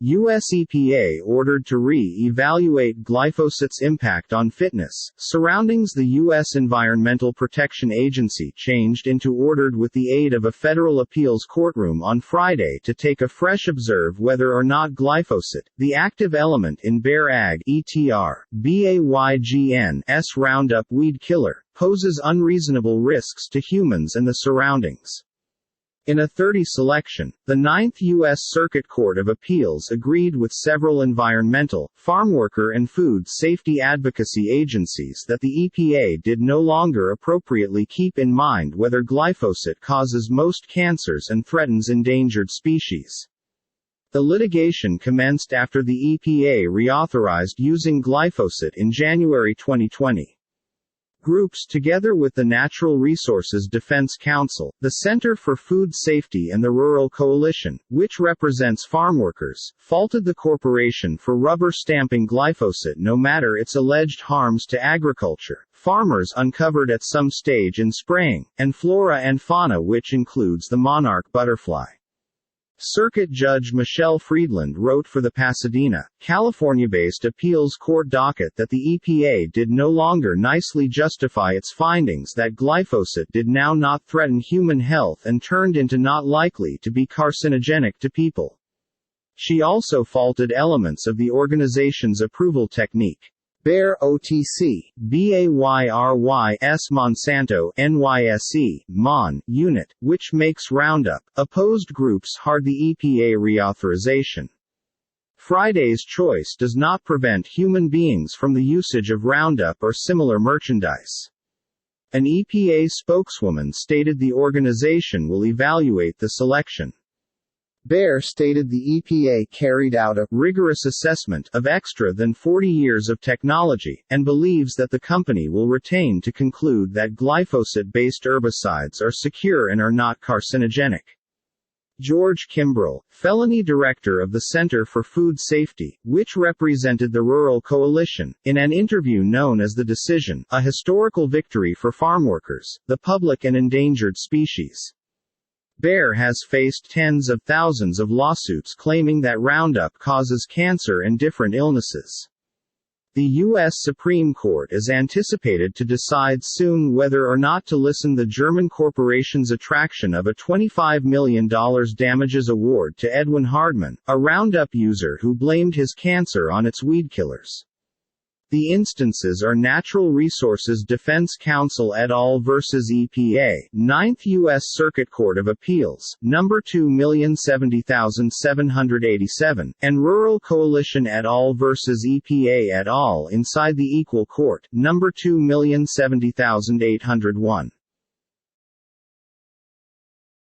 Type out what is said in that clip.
U.S. EPA ordered to re-evaluate glyphosate's impact on fitness. Surroundings. The U.S. Environmental Protection Agency changed into ordered with the aid of a federal appeals courtroom on Friday to take a fresh observe whether or not glyphosate, the active element in Bayer Ag BAYGN's Roundup weed killer, poses unreasonable risks to humans and the surroundings. In a 30 selection, the Ninth U.S. Circuit Court of Appeals agreed with several environmental, farmworker and food safety advocacy agencies that the EPA did no longer appropriately keep in mind whether glyphosate causes most cancers and threatens endangered species. The litigation commenced after the EPA reauthorized using glyphosate in January 2020. Groups together with the Natural Resources Defense Council, the Center for Food Safety and the Rural Coalition, which represents farmworkers, faulted the corporation for rubber stamping glyphosate no matter its alleged harms to agriculture, farmers uncovered at some stage in spraying, and flora and fauna, which includes the monarch butterfly. Circuit Judge Michelle Friedland wrote for the Pasadena, California-based appeals court docket that the EPA did no longer nicely justify its findings that glyphosate did now not threaten human health and turned into not likely to be carcinogenic to people. She also faulted elements of the organization's approval technique. Bayer OTC, BAYRY's Monsanto, NYSE, MON, unit, which makes Roundup, opposed groups hard the EPA reauthorization. Friday's choice does not prevent human beings from the usage of Roundup or similar merchandise. An EPA spokeswoman stated the organization will evaluate the selection. Bayer stated the EPA carried out a rigorous assessment of extra than 40 years of technology, and believes that the company will retain to conclude that glyphosate-based herbicides are secure and are not carcinogenic. George Kimbrell, felony director of the Center for Food Safety, which represented the Rural Coalition, in an interview known as The Decision, a historical victory for farmworkers, the public and endangered species. Bayer has faced tens of thousands of lawsuits claiming that Roundup causes cancer and different illnesses. The U.S. Supreme Court is anticipated to decide soon whether or not to listen the German corporation's attraction of a $25 million damages award to Edwin Hardman, a Roundup user who blamed his cancer on its weed killers. The instances are Natural Resources Defense Council et al. Versus EPA, Ninth U.S. Circuit Court of Appeals, No. 2,070,787, and Rural Coalition et al. Versus EPA et al. Inside the Equal Court, No. 2,070,801.